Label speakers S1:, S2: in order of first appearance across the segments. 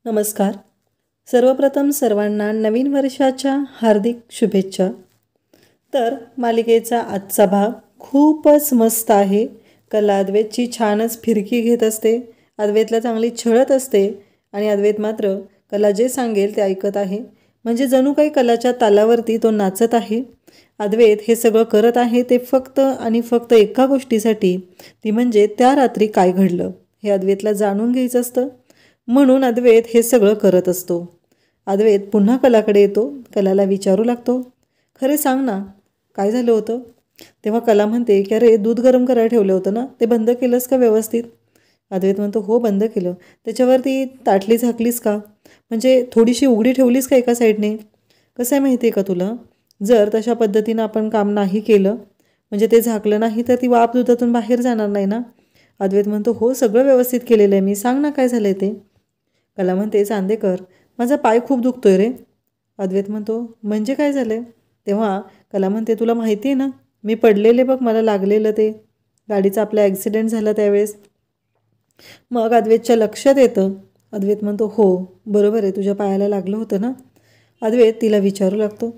S1: नमस्कार. सर्वप्रथम सर्वांना नवीन वर्षाच्या हार्दिक शुभेच्छा. तर मालिकेचा आजचा भाग खूपच मस्त आहे. कला अद्वैतची छानच फिरकी घेत असते, अद्वैतला चांगली छळत असते आणि अद्वैत मात्र कला जे सांगेल ते ऐकत आहे. म्हणजे जणू काही कलाच्या तालावरती तो नाचत आहे. अद्वैत हे सगळं करत आहे ते फक्त आणि फक्त एका गोष्टीसाठी, ती म्हणजे त्या रात्री काय घडलं हे अद्वैतला जाणून घ्यायचं असतं. म्हणून अद्वैत हे सगळं करत असतो. अद्वैत पुन्हा कलाकडे येतो. कलाला विचारू लागतो, खरे सांग ना काय झालं होतं. तेव्हा कला म्हणते की अरे दूध गरम करायला ठेवलं होतं ना, ते बंद केलंस का व्यवस्थित. अद्वैत म्हणतो हो बंद केलं. त्याच्यावरती ताटली झाकलीस का, म्हणजे थोडीशी उघडी ठेवलीस का एका साईडने. कसं आहे माहिती आहे का तुला, जर तशा पद्धतीनं आपण काम नाही केलं, म्हणजे ते झाकलं नाही तर ती वाफ दुधातून बाहेर जाणार नाही ना. अद्वैत म्हणतो हो सगळं व्यवस्थित केलेलं आहे मी, सांग ना काय झालं आहे ते. कला म्हणते चांदेकर माझा पाय खूप दुखतोय रे. अद्वैत म्हणतो म्हणजे काय झालं आहे. तेव्हा कला म्हणते तुला माहिती आहे ना, मी पडलेले बघ, मला लागलेलं ते गाडीचा आपला ॲक्सिडेंट झाला त्यावेळेस. मग अद्वैतच्या लक्षात येतं. अद्वैत म्हणतो हो बरोबर आहे, तुझ्या पायाला लागलं होतं ना. अद्वैत तिला विचारू लागतो.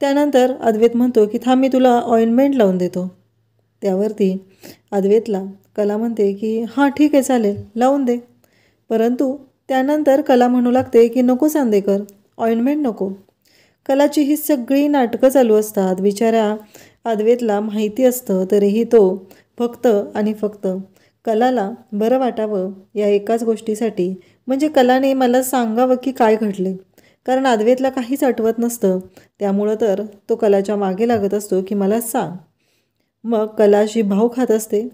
S1: त्यानंतर अद्वैत म्हणतो की थांब मी तुला ऑइंटमेंट लावून देतो. त्यावरती अद्वैतला कला म्हणते की हां ठीक आहे चालेल लावून दे. परंतु त्यानंतर कला म्हणू लागते की नको चांदेकर, ऑइंटमेंट नको. कलाची ही सगळी नाटकं चालू असतात. बिचाऱ्या अद्वैतला माहिती असतं तरीही तो फक्त आणि फक्त कलाला बरं वाटावं या एकाच गोष्टीसाठी, म्हणजे कलाने मला सांगावं की काय घडले. कारण अद्वैतला काहीच आठवत नसतं, त्यामुळं तर तो कलाच्या मागे लागत असतो की मला सांग. मग कला अशी भाव खात असते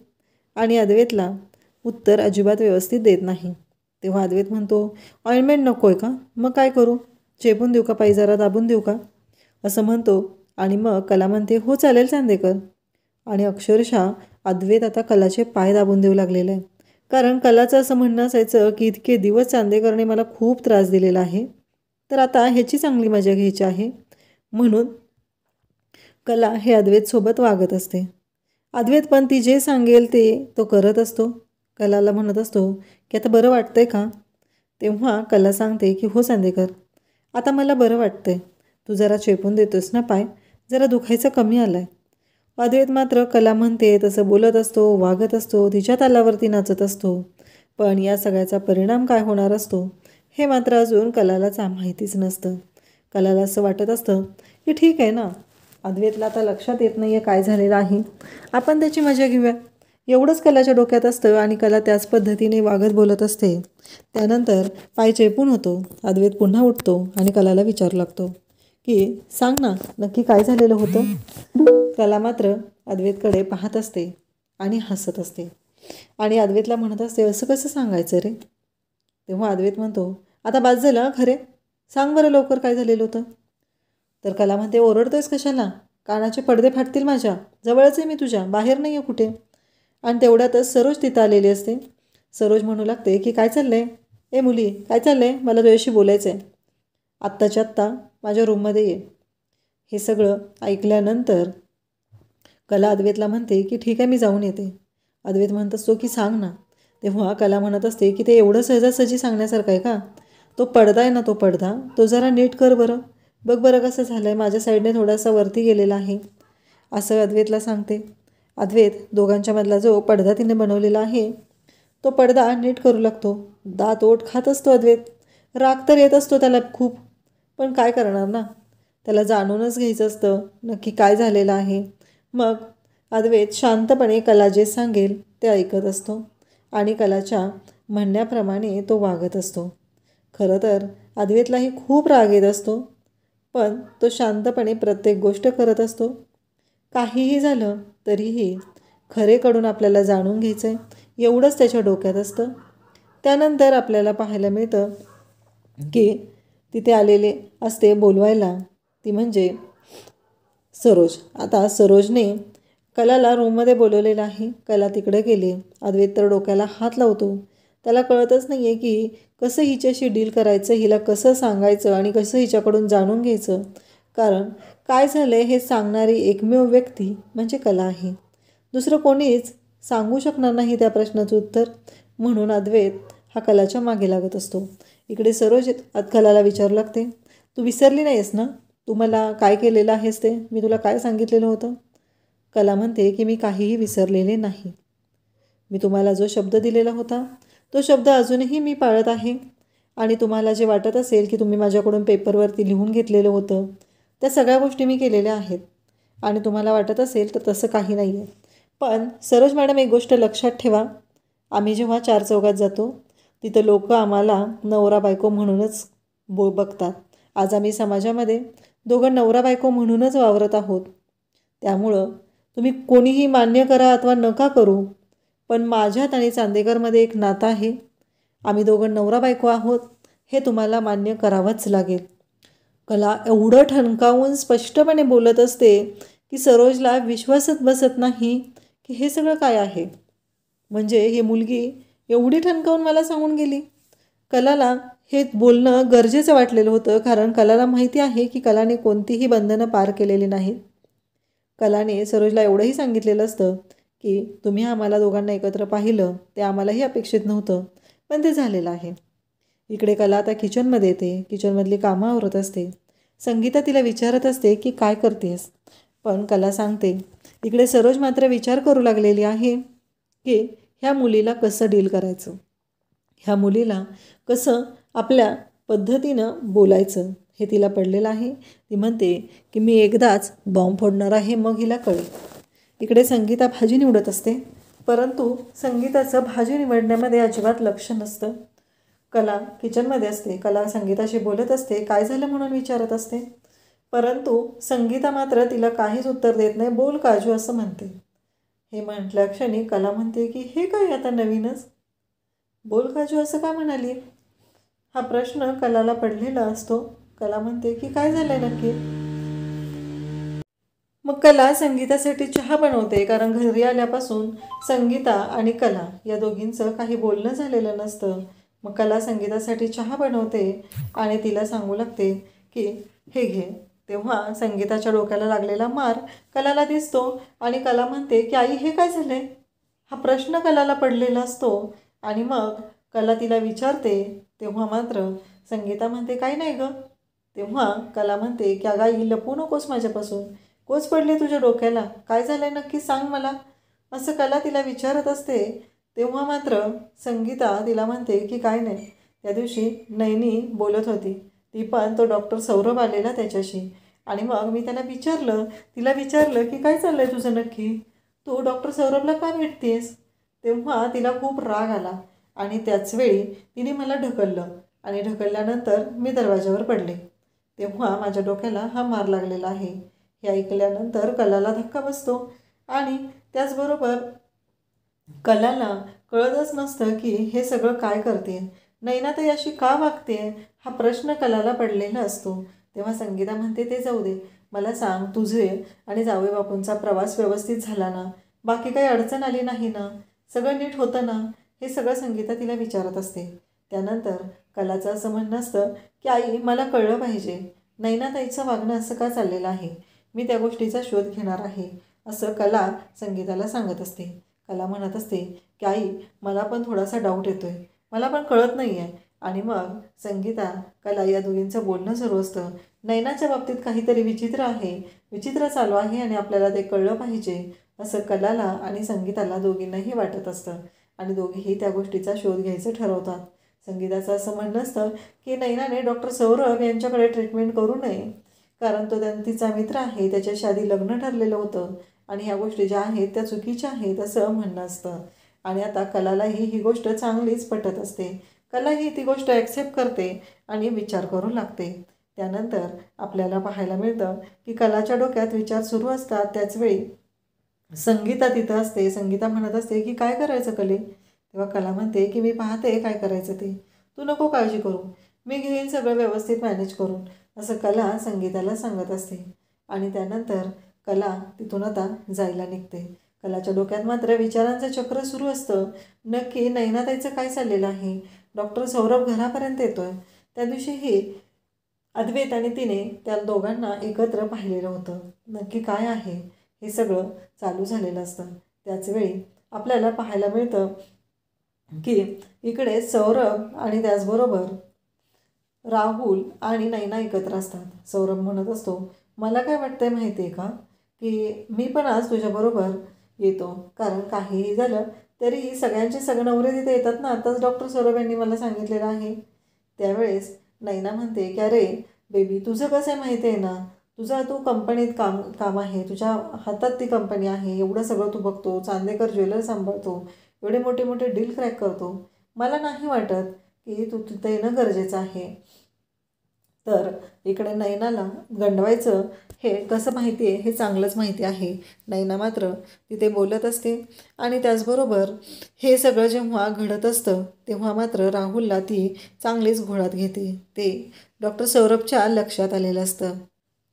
S1: आणि अद्वैतला उत्तर अजिबात व्यवस्थित देत नाही. तेव्हा अद्वैत म्हणतो ऑइंटमेंट नको आहे का, मग काय करू, चेपून देऊ का, पाय जरा दाबून देऊ का, असं म्हणतो. आणि मग कला म्हणते हो चालेल चांदेकर. आणि अक्षरशः अद्वैत आता कलाचे पाय दाबून देऊ लागलेलं आहे. कारण कलाचं असं म्हणणं असायचं की इतके दिवस चांदेकरने मला खूप त्रास दिलेला आहे, तर आता ह्याची चांगली मजा घ्यायची आहे. म्हणून कला हे अद्वैतसोबत वागत असते. अद्वैत पण ती जे सांगेल ते तो करत असतो. कलाला म्हणत असतो की आता बरं वाटतंय का. तेव्हा कला सांगते की हो चांदेकर आता मला बरं वाटतंय, तू जरा चेपून देतोस ना पाय, जरा दुखायचं कमी आलं आहे. अद्वैत मात्र कला म्हणते तसं बोलत असतो, वागत असतो, तिच्या तालावरती नाचत असतो. पण या सगळ्याचा परिणाम काय होणार असतो हे मात्र अजून कलालाच माहितीच नसतं. कलाला असं वाटत असतं की ठीक आहे ना, अद्वैतला आता लक्षात येत नाही आहे काय झालेलं आहे, आपण त्याची मजा घेऊया, एवढंच कलाच्या डोक्यात असतं. आणि कला त्याच पद्धतीने वागत बोलत असते. त्यानंतर पाय चेपून होतो. अद्वैत पुन्हा उठतो आणि कलाला विचारू लागतो की सांग ना नक्की काय झालेलं होतं. कला मात्र अद्वैतकडे पाहत असते आणि हसत असते आणि अद्वैतला म्हणत असते असं कसं सांगायचं रे. तेव्हा अद्वैत म्हणतो आता बास झालं खरे, सांग बरं लवकर काय झालेलं होतं. तर कला म्हणते ओरडतोयस कशाला, कानाचे पडदे फाटतील माझ्या, जवळच आहे मी तुझ्या, बाहेर नाही आहे कुठे. आणि तेवढ्यातच सरोज तिथं आलेली असते. सरोज म्हणू लागते की काय चाललं आहे, ए मुली काय चाललं आहे, मला तुझ्याशी बोलायचं आहे, आत्ताच्या आत्ता माझ्या रूममध्ये ये. हे सगळं ऐकल्यानंतर कला अद्वैतला म्हणते की ठीक आहे मी जाऊन येते. अद्वैत म्हणत असतो की सांग ना. तेव्हा कला म्हणत असते की ते एवढं सहजासहजी सांगण्यासारखं आहे का, तो पडदा आहे ना, तो पडदा तो जरा नीट कर बरं, बघ बरं कसं झालं आहे, माझ्या साईडने थोडासा वरती गेलेला आहे, असं अद्वैतला सांगते. अद्वैत दोघांच्या मधला जो पडदा तिने बनवलेला आहे तो पडदा नीट करू लागतो. दात ओठ खात असतो अद्वैत. राग तर येत असतो त्याला खूप, पण काय करणार ना, त्याला जाणूनच घ्यायचं असतं नक्की काय झालेलं आहे. मग अद्वैत शांतपणे कला जे सांगेल ते ऐकत असतो आणि कलाच्या म्हणण्याप्रमाणे तो वागत असतो. खरं तर अद्वैतलाही खूप राग येत असतो, पण तो शांतपणे प्रत्येक गोष्ट करत असतो. काहीही झालं तरीही खरेकडून आपल्याला जाणून घ्यायचं आहे एवढंच त्याच्या डोक्यात असतं. त्यानंतर आपल्याला पाहायला मिळतं की तिथे आलेले असते बोलवायला, ती म्हणजे सरोज. आता सरोजने कलाला रूममध्ये बोलवलेलं आहे. कला तिकडे गेली. अद्वैत तर डोक्याला हात लावतो. त्याला कळतच नाही आहे की कसं हिच्याशी डील करायचं, हिला कसं सांगायचं आणि कसं हिच्याकडून जाणून घ्यायचं. कारण काय झालं हे सांगणारी एकमेव व्यक्ती म्हणजे कला आहे. दुसरं कोणीच सांगू शकणार नाही त्या प्रश्नाचं उत्तर. म्हणून अद्वैत हा कलाच्या मागे लागत असतो. इकडे सरोज कलाला विचारू लागते, तू विसरली नाहीस ना, तू मला काय केलेलं आहेस ते, मी तुला काय सांगितलेलं होतं. कला म्हणते की मी काहीही विसरलेले नाही. मी तुम्हाला जो शब्द दिलेला होता तो शब्द अजूनही मी पाळत आहे. आणि तुम्हाला जे वाटत असेल की तुम्ही माझ्याकडून पेपरवरती लिहून घेतलेलं होतं त्या सगळ्या गोष्टी मी केलेल्या आहेत आणि तुम्हाला वाटत असेल तर तसं काही नाही आहे. पण सरोज मॅडम, एक गोष्ट लक्षात ठेवा, आम्ही जेव्हा चार चौघात जातो तिथं लोक आम्हाला नवरा बायको म्हणूनच बघतात. आज आम्ही समाजामध्ये दोघं नवरा बायको म्हणूनच वावरत आहोत. त्यामुळं तुम्ही कोणीही मान्य करा अथवा नका करू, पण माझ्यात आणि चांदेकरमध्ये एक नातं आहे. आम्ही दोघं नवरा बायको आहोत हे तुम्हाला मान्य करावंच लागेल. कला एवढं ठणकावून स्पष्टपणे बोलत असते की सरोजला विश्वासच बसत नाही की हे सगळं काय आहे. म्हणजे ही मुलगी एवढी ठणकावून मला सांगून गेली. कलाला हे बोलणं गरजेचं वाटलेलं होतं, कारण कलाला माहिती आहे की कलाने कोणतीही बंधनं पार केलेली नाहीत. कलाने सरोजला एवढंही सांगितलेलं असतं की तुम्ही आम्हाला दोघांना एकत्र पाहिलं ते आम्हालाही अपेक्षित नव्हतं, पण ते झालेलं आहे. इकडे कला आता किचनमध्ये येते. किचनमधली कामं आवरत असते. संगीता तिला विचारत असते की काय करतेस, पण कला सांगते. इकडे सरोज मात्र विचार करू लागलेली आहे की ह्या मुलीला कसं डील करायचं, ह्या मुलीला कसं आपल्या पद्धतीनं बोलायचं हे तिला पडलेलं आहे. ती म्हणते की मी एकदाच बॉम्ब फोडणार आहे, मग हिला कळेल. इकडे संगीता भाजी निवडत असते, परंतु संगीताचं भाजी निवडण्यामध्ये अजिबात लक्ष नसतं. कला किचनमध्ये असते. कला संगीताशी बोलत असते, काय झालं म्हणून विचारत असते, परंतु संगीता मात्र तिला काहीच उत्तर देत नाही. बोल काजू असं म्हणते. हे म्हटल्या क्षणी कला म्हणते की हे काय आता नवीनच, बोल काजू असं का म्हणाली. हा प्रश्न कलाला पडलेला असतो. कला म्हणते की काय झालंय नक्की. मग कला संगीतासाठी चहा बनवते, कारण घरी आल्यापासून संगीता आणि कला या दोघींचं काही बोलणं झालेलं नसतं. मग कला संगीतासाठी चहा बनवते आणि तिला सांगू लागते की हे घे. तेव्हा संगीताच्या डोक्याला लागलेला मार कलाला दिसतो आणि कला म्हणते की आई हे काय झालंय. हा प्रश्न कलाला पडलेला असतो आणि मग कला तिला विचारते. तेव्हा मात्र संगीता म्हणते काय नाही गं. तेव्हा कला म्हणते की अगं आई लपू नकोस माझ्यापासून, कोच पडली तुझ्या डोक्याला, काय झालंय नक्की सांग मला, असं कला तिला विचारत असते. तेव्हा मात्र संगीता तिला म्हणते की काय नाही, त्या दिवशी नैनी बोलत होती, ती पण तो डॉक्टर सौरभ आलेला त्याच्याशी, आणि मग मी तिला विचारलं की काय चाललंय तुझं नक्की, तू डॉक्टर सौरभला का भेटतेस. तेव्हा तिला खूप राग आला आणि त्याचवेळी तिने मला ढकललं आणि ढकलल्यानंतर मी दरवाज्यावर पडले. तेव्हा माझ्या डोक्याला हा मार लागलेला आहे. हे ऐकल्यानंतर कलाला धक्का बसतो आणि त्याचबरोबर कलाला कळतच नसतं की हे सगळं काय करते, नैनाताई अशी का वागते, हा प्रश्न कलाला पडलेला असतो. तेव्हा संगीता म्हणते ते जाऊ दे, मला सांग तुझे आणि जावई बापूंचा प्रवास व्यवस्थित झाला ना, बाकी काही अडचण आली नाही ना, सगळं नीट होतं ना, हे सगळं संगीता तिला विचारत असते. त्यानंतर कलाचं असं म्हणणं असतं की आई मला कळलं पाहिजे नैनाताईचं वागणं असं का चाललेलं आहे, मी त्या गोष्टीचा शोध घेणार आहे, असं कला संगीताला सांगत असते. कला म्हणत असते की आई मला पण थोडासा डाऊट येतोय, मला पण कळत नाही आहे. आणि मग संगीता कला या दोघींचं बोलणं सुरू असतं. नैनाच्या बाबतीत काहीतरी विचित्र चालू आहे आणि आपल्याला ते कळलं पाहिजे असं कलाला आणि संगीताला दोघींनाही वाटत असतं आणि दोघेही त्या गोष्टीचा शोध घ्यायचं ठरवतात. संगीताचं असं म्हणणं असतं की नैनाने डॉक्टर सौरभ यांच्याकडे ट्रीटमेंट करू नये, कारण तो तिचा मित्र आहे, त्याच्याशी आधी लग्न ठरलेलं होतं आणि ह्या गोष्टी ज्या आहेत त्या चुकीच्या आहेत असं म्हणणं असतं. आणि आता कलालाही ही गोष्ट चांगलीच पटत असते. कलाही ती गोष्ट ॲक्सेप्ट करते आणि विचार करू लागते. त्यानंतर आपल्याला पाहायला मिळतं की कलाच्या डोक्यात विचार सुरू असतात. त्याचवेळी संगीता तिथं असते. संगीता म्हणत असते की काय करायचं कले. तेव्हा कला म्हणते की मी पाहते काय करायचं ते, तू नको काळजी करू, मी घेईन सगळं व्यवस्थित मॅनेज करून, असं कला संगीताला सांगत असते. आणि त्यानंतर कला तिथून आता जायला निघते. कलाच्या डोक्यात मात्र विचारांचं चक्र सुरू असतं. नक्की नैनाताईचं काय चाललेलं आहे, डॉक्टर सौरभ घरापर्यंत येतोय, त्या दिवशीही अद्वैत आणि तिने त्या दोघांना एकत्र पाहिलेलं होतं, नक्की काय आहे हे सगळं चालू झालेलं असतं. त्याचवेळी आपल्याला पाहायला मिळतं की इकडे सौरभ आणि त्याचबरोबर राहुल आणि नैना एकत्र असतात. सौरभ म्हणत असतो, मला काय वाटतंय माहिती आहे का, की मी पण आज तुझ्याबरोबर येतो, कारण काहीही झालं तरी सगळ्यांचे सगळे नवरे तिथे येतात ना, आताच डॉक्टर सौरभ यांनी मला सांगितलेलं आहे. त्यावेळेस नैना म्हणते की अरे बेबी, तुझं कसं आहे माहिती आहे ना, तू कंपनीत काम काम आहे, तुझ्या हातात ती कंपनी आहे, एवढं सगळं तू बघतो, चांदेकर ज्वेलर सांभाळतो, एवढे मोठे मोठे डील क्रॅक करतो, मला नाही वाटत की तू तिथं येणं गरजेचं आहे. तर इकडे नैनाला गंडवायचं हे कसं माहिती आहे, हे चांगलंच माहिती आहे. नैना मात्र तिथे बोलत असते आणि त्याचबरोबर हे सगळं जेव्हा घडत असतं तेव्हा मात्र राहुलला ती चांगलीच घोळात घेते. ते डॉक्टर सौरभच्या लक्षात आलेलं असतं.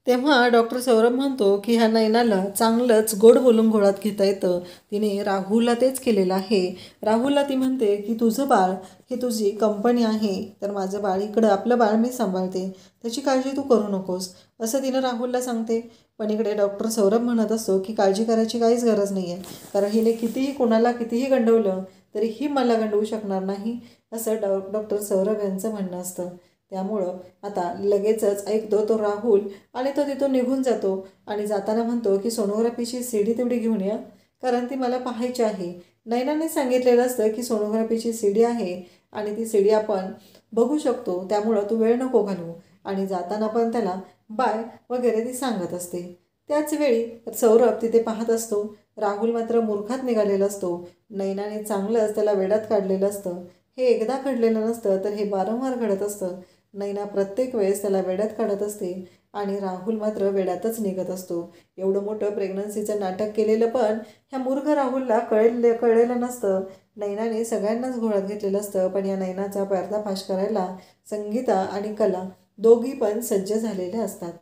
S1: तेव्हा डॉक्टर सौरभ म्हणतो की ह्या नैनाला चांगलंच गोड बोलून घोळात घेता येतं. तिने राहुलला तेच केलेलं आहे. राहुलला ती म्हणते की तुझं बाळ ही तुझी कंपनी आहे, तर माझं बाळ इकडं आपलं बाळ मी सांभाळते, त्याची काळजी तू करू नकोस, असं तिनं राहुलला सांगते. पण इकडे डॉक्टर सौरभ म्हणत असतो की काळजी करायची काहीच गरज नाही आहे, कारण हिने कितीही कोणाला कितीही गंडवलं तरी ही मला गंडवू शकणार नाही, असं डॉक्टर सौरभ यांचं म्हणणं असतं. त्यामुळं आता लगेचच ऐकतो तो राहुल आणि तो तिथून निघून जातो आणि जाताना म्हणतो की सोनोग्राफीची सीडी तेवढी घेऊन या, कारण ती मला पाहायची आहे. नैनाने सांगितलेलं असतं की सोनोग्राफीची सीडी आहे आणि ती सीडी आपण बघू शकतो, त्यामुळं तू वेळ नको घालवू. आणि जाताना पण त्याला बाय वगैरे ती सांगत असते. त्याच वेळी सौरभ तिथे पाहत असतो. राहुल मात्र मूर्खात निघालेला असतो. नैनाने चांगलंच त्याला वेडात काढलेलं असतं. हे एकदा घडलेलं नसतं, तर हे वारंवार घडत असतं. नैना प्रत्येक वेळेस त्याला वेड्यात काढत असते आणि राहुल मात्र वेड्यातच निघत असतो. एवढं मोठं प्रेग्नन्सीचं नाटक केलेलं पण ह्या मूर्ख राहुलला कळलेलं नसतं. नैनाने सगळ्यांनाच घोळात घेतलेलं असतं. पण या नैनाचा पर्दाफाश करायला संगीता आणि कला दोघी पण सज्ज झालेले असतात.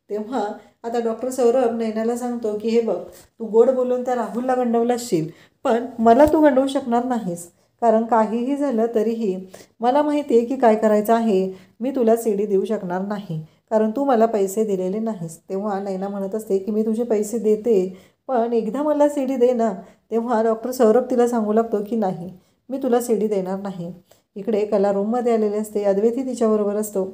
S1: तेव्हा आता डॉक्टर सौरभ नैनाला सांगतो की हे बघ, तू गोड बोलून त्या राहुलला गंडवलं असशील, पण मला तू गंडवू शकणार नाहीस, कारण काहीही झालं तरीही मला माहिती आहे की काय करायचं आहे. मी तुला सीडी देऊ शकणार नाही, कारण तू मला पैसे दिलेले नाहीस. तेव्हा नैना म्हणत असते की मी तुझे पैसे देते, पण एकदा मला सीडी दे ना. तेव्हा डॉक्टर सौरभ तिला सांगू लागतो की नाही, मी तुला सीडी देणार नाही. इकडे कला रूममध्ये आलेली असते. अद्वैतही तिच्याबरोबर असतो.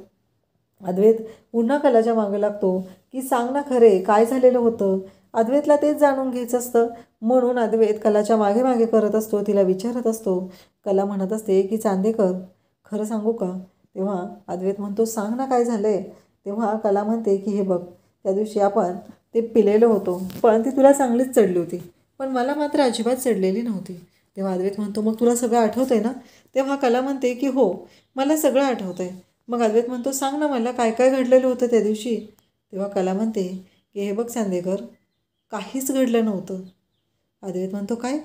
S1: अद्वैत पुन्हा कलाच्या मागं लागतो की सांग ना खरे काय झालेलं होतं. अद्वैतला तेच जाणून घ्यायचं असतं, म्हणून अद्वैत कलाच्या मागे मागे करत असतो, तिला विचारत असतो. कला म्हणत असते की चांदेकर, खरं सांगू का. तेव्हा अद्वैत म्हणतो सांग ना काय झालं आहे. तेव्हा कला म्हणते की हे बघ, त्या दिवशी आपण ते पिलेलो होतो, पण ती तुला चांगलीच चढली होती, पण मला मात्र अजिबात चढलेली नव्हती. तेव्हा अद्वैत म्हणतो मग तुला सगळं आठवतं आहे ना. तेव्हा कला म्हणते की हो, मला सगळं आठवतं आहे. मग अद्वैत म्हणतो सांग ना मला काय काय घडलेलं होतं त्या दिवशी. तेव्हा कला म्हणते की हे बघ चांदेकर, काहीच घडलं नव्हतं. अद्वैत म्हणतो काय,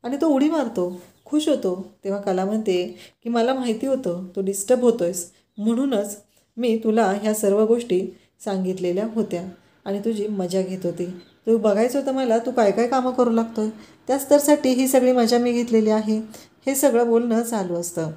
S1: आणि तो उडी मारतो, खुश होतो. तेव्हा कला म्हणते की मला माहिती होतं तू डिस्टर्ब होतो आहेस, म्हणूनच मी तुला ह्या सर्व गोष्टी सांगितलेल्या होत्या आणि तुझी मजा घेत होती. तू बघायचं होतं मला तू काय काय कामं करू लागतो आहे, त्याच तरसाठी ही सगळी मजा मी घेतलेली आहे. हे सगळं बोलणं चालू असतं.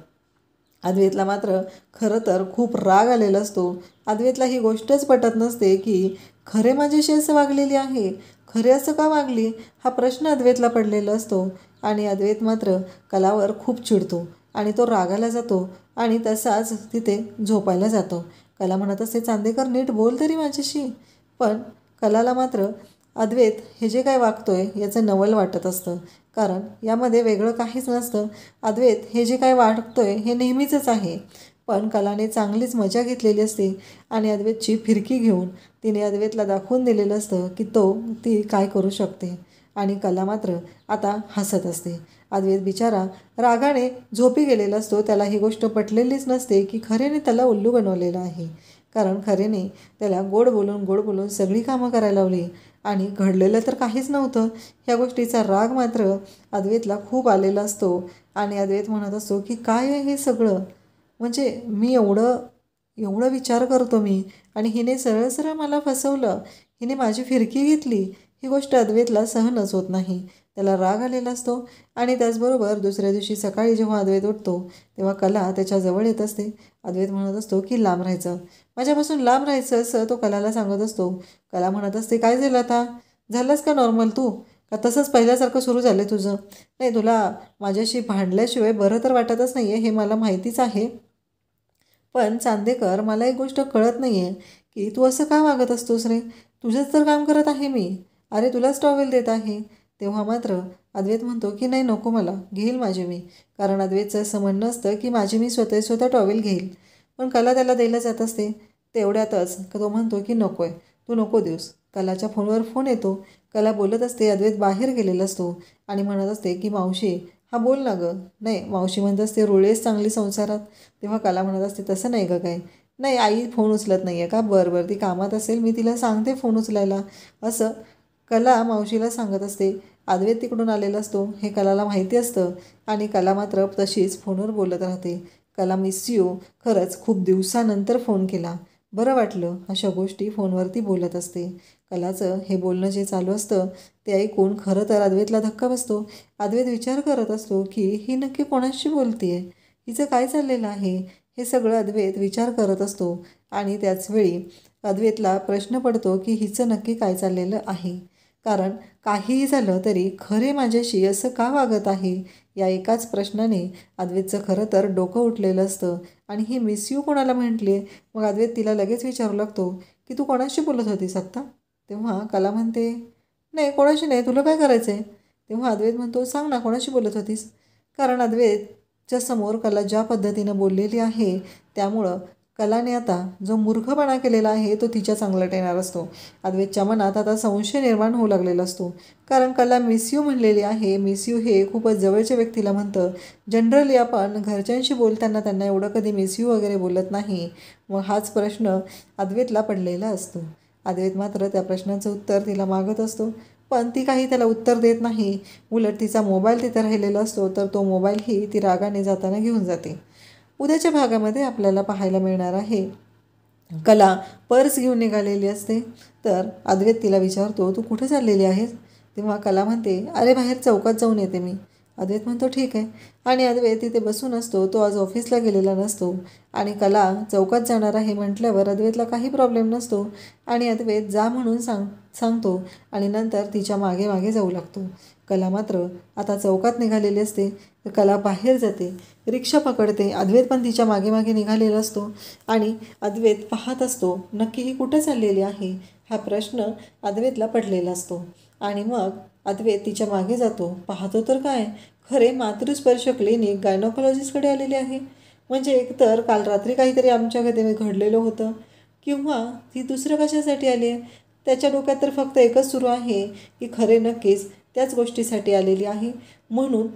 S1: अद्वैतला मात्र खरं तर खूप राग आलेला असतो. अद्वैतला ही गोष्टच पटत नसते की खरे माझ्याशी असं वागलेली आहे, खरे असं का वागली, हा प्रश्न अद्वैतला पडलेला असतो. आणि अद्वैत मात्र कलावर खूप चिडतो आणि तो रागाला जातो आणि तसाच तिथे झोपायला जातो. कला म्हणत असते चांदेकर नीट बोल तरी माझ्याशी. पण कलाला मात्र अद्वैत हे जे काय वागतोय याचं नवल वाटत असतं, कारण यामध्ये वेगळं काहीच नसतं. अद्वैत हे जे काय वाटतोय हे नेहमीचंच आहे. पण कलाने चांगलीच मजा घेतलेली असते आणि अद्वैतची फिरकी घेऊन तिने अद्वैतला दाखवून दिलेलं असतं की ती काय करू शकते. आणि कला मात्र आता हसत असते. अद्वैत बिचारा रागाने झोपी गेलेला असतो. त्याला ही गोष्ट पटलेलीच नसते की खरेने त्याला उल्लू बनवलेलं आहे, कारण खरेने त्याला गोड बोलून सगळी कामं करायला लावली आणि घडलेलं तर काहीच नव्हतं. ह्या गोष्टीचा राग मात्र अद्वैतला खूप आलेला असतो आणि अद्वैत म्हणत असतो की काय आहे हे सगळं, म्हणजे मी एवढं विचार करतो मी, आणि हिने सरळ सरळ मला फसवलं, हिने माझी फिरकी घेतली. ही गोष्ट अद्वैतला सहनच होत नाही. त्याला राग आलेला असतो. आणि त्याचबरोबर दुसऱ्या दिवशी सकाळी जेव्हा अद्वैत उठतो तेव्हा कला त्याच्याजवळ येत असते. अद्वैत म्हणत असतो की लांब राहायचं, माझ्यापासून लांब राहायचं, असं तो कलाला सांगत असतो. कला म्हणत असते काय झालं आता, झालंस का नॉर्मल तू. का तसंच पहिल्यासारखं सुरू झालं तुझं? नाही, तुला माझ्याशी भांडल्याशिवाय बरं तर वाटतच नाही आहे, हे मला माहितीच आहे. पण चांदेकर, मला एक गोष्ट कळत नाही आहे की तू असं का वागत असतोस रे? तुझंच तर काम करत आहे मी. अरे, तुलाच टॉवेल देत आहे. तेव्हा मात्र अद्वैत म्हणतो की नाही, नको, मला घेईल माझे मी. कारण अद्वैतचं असं म्हणणं असतं की माझी मी स्वतः टॉवेल घेईल. पण कला त्याला द्यायला जात असते. तेवढ्यातच तो म्हणतो की नको आहे, तू नको देऊस. कलाच्या फोनवर फोन येतो. कला बोलत असते, अद्वैत बाहेर गेलेला असतो आणि म्हणत असते की मावशी, हा बोल ना गं. नाही, मावशी म्हणत असते रुळेच चांगली संसारात. तेव्हा कला म्हणत असते तसं नाही गं काय. नाही, आई फोन उचलत नाही आहे का? बरं, ती कामात असेल, मी तिला सांगते फोन उचलायला. असं कला मावशीला सांगत असते. अद्वैत तिकडून आलेला असतो, हे कलाला माहिती असतं आणि कला मात्र तशीच फोनवर बोलत राहते. कला, मिस यू. खरंच खूप दिवसानंतर फोन केला, बरं वाटलं, अशा गोष्टी फोनवरती बोलत असते. कलाचं हे बोलणं जे चालू असतं ते ऐकून खरं तर अद्वैतला धक्का बसतो. अद्वैत विचार करत असतो की ही नक्की कोणाशी बोलते आहे, हिचं काय चाललेलं आहे. हे सगळं अद्वैत विचार करत असतो आणि त्याचवेळी अद्वैतला प्रश्न पडतो की हिचं नक्की काय चाललेलं आहे. कारण काहीही झालं तरी खरे माझ्याशी असं का वागत आहे, या एकाच प्रश्नाने अद्वैतचं खरं तर डोकं उठलेलं असतं. आणि ही मिस यू कोणाला म्हटली आहे? मग अद्वैत तिला लगेच विचारू लागतो की तू कोणाशी बोलत होतीस आत्ता? तेव्हा कला म्हणते, नाही, कोणाशी नाही, तुला काय करायचं आहे? तेव्हा अद्वैत म्हणतो, सांग ना, कोणाशी बोलत होतीस? कारण अद्वैतच्या समोर कला ज्या पद्धतीनं बोललेली आहे त्यामुळं कलाने आता जो मूर्खपणा केलेला आहे तो तिच्या चांगलट येणार असतो. अद्वैतच्या मनात आता संशय निर्माण होऊ लागलेला असतो. कारण कला मिस यू म्हणलेली आहे. मिस यू हे खूपच जवळच्या व्यक्तीला म्हणतं. जनरली आपण घरच्यांशी बोलताना त्यांना एवढं कधी मिस यू वगैरे बोलत नाही. मग हाच प्रश्न अद्वैतला पडलेला असतो. अद्वैत मात्र त्या प्रश्नाचं उत्तर तिला मागत असतो, पण ती काही त्याला उत्तर देत नाही. उलट तिचा मोबाईल तिथं राहिलेला असतो, तर तो मोबाईलही ती रागाने जाताना घेऊन जाते. उद्याच्या भागामध्ये आपल्याला पाहायला मिळणार आहे, कला पर्स घेऊन निघालेली असते. तर अद्वैत तिला विचारतो, तू कुठे चाललेली आहेस? तेव्हा कला म्हणते, अरे, बाहेर चौकात जाऊन येते मी. अद्वैत म्हणतो, ठीक आहे. आणि अद्वैत तिथे बसून असतो. तो आज ऑफिसला गेलेला नसतो आणि कला चौकात जाणार आहे म्हटल्यावर अद्वैतला काही प्रॉब्लेम नसतो आणि अद्वैत जा म्हणून सांगतो आणि नंतर तिच्या मागे मागे जाऊ लागतो. कला मात्र आता चौकात निघालेली असते. तर कला बाहेर जाते, रिक्षा पकडते. अद्वैत पण तिच्या मागे मागे निघालेला असतो आणि अद्वैत पाहत असतो नक्की ही कुठे चाललेली आहे, हा प्रश्न अद्वैतला पडलेला असतो. आणि मग अद्वैत तिच्या मागे जातो. पाहतो तर काय, खरे मातृस्पर्श क्लिनिक गायनोकॉलॉजिस्टकडे आलेली आहे. म्हणजे एकतर काल रात्री काहीतरी आमच्या घरी घडलेलं होतं, किंवा ती दुसरं कशासाठी आली आहे. त्याच्या डोक्यात तर फक्त एकच सुरू आहे की खरे नक्कीच त्याच गोष्टीसाठी आलेली आहे. म्हणून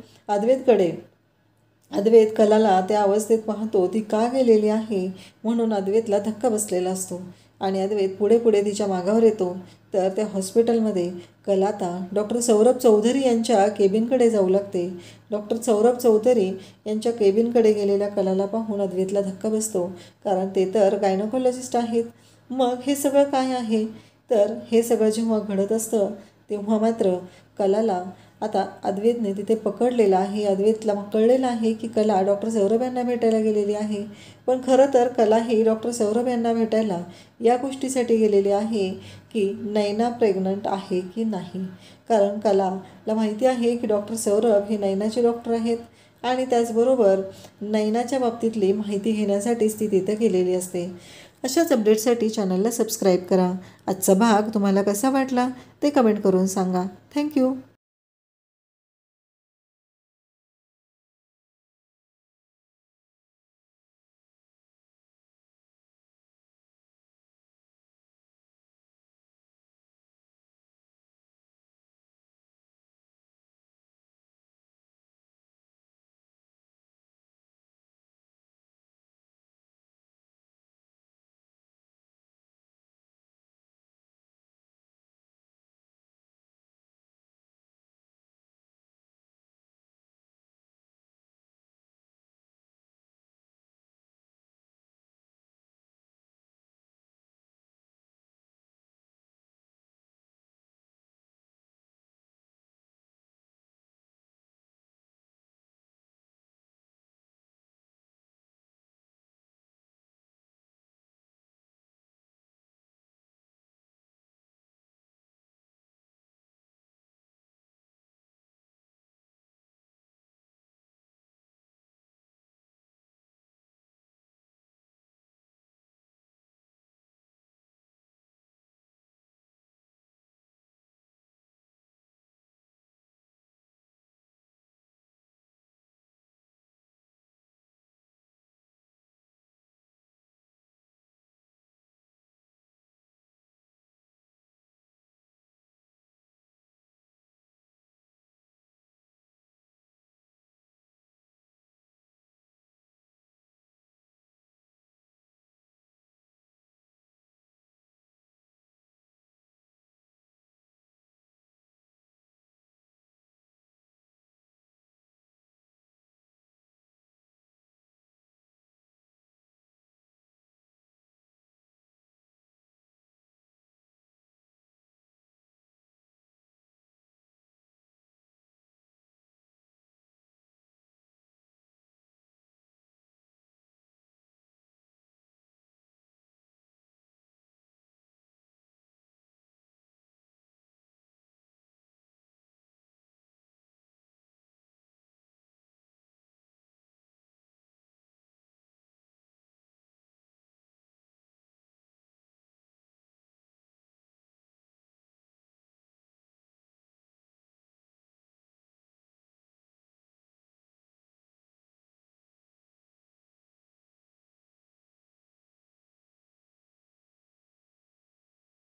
S1: अद्वैत कलाला त्या अवस्थेत पाहतो, ती का गेलेली आहे म्हणून अद्वैतला धक्का बसलेला असतो. आणि अद्वैत पुढे पुढे तिच्या मागावर येतो. तर त्या हॉस्पिटलमध्ये कला आता डॉक्टर सौरभ चौधरी यांच्या केबिनकडे जाऊ लागते. डॉक्टर सौरभ चौधरी यांच्या केबिनकडे गेलेल्या कलाला पाहून अद्वैतला धक्का बसतो, कारण ते तर गायनोकॉलॉजिस्ट आहेत. मग हे सगळं काय आहे? तर हे सगळं जेव्हा घडत असतं तेव्हा मात्र कलाला आता अद्वैतने तिथे पकडलेलं आहे. अद्वैतला कळलेलं आहे की कला डॉक्टर सौरभ यांना भेटायला गेलेली आहे. पण खरं तर कला ही डॉक्टर सौरभ यांना भेटायला या गोष्टीसाठी गेलेली आहे की नैना प्रेग्नंट आहे की नाही. कारण कलाला माहिती आहे की डॉक्टर सौरभ हे नैनाचे डॉक्टर आहेत आणि त्याचबरोबर नैनाच्या बाबतीतली माहिती घेण्यासाठीच ती तिथं गेलेली असते. अशाच अपडेटसाठी चॅनलला सबस्क्राईब करा. आजचा भाग तुम्हाला कसा वाटला ते कमेंट करून सांगा. थँक्यू.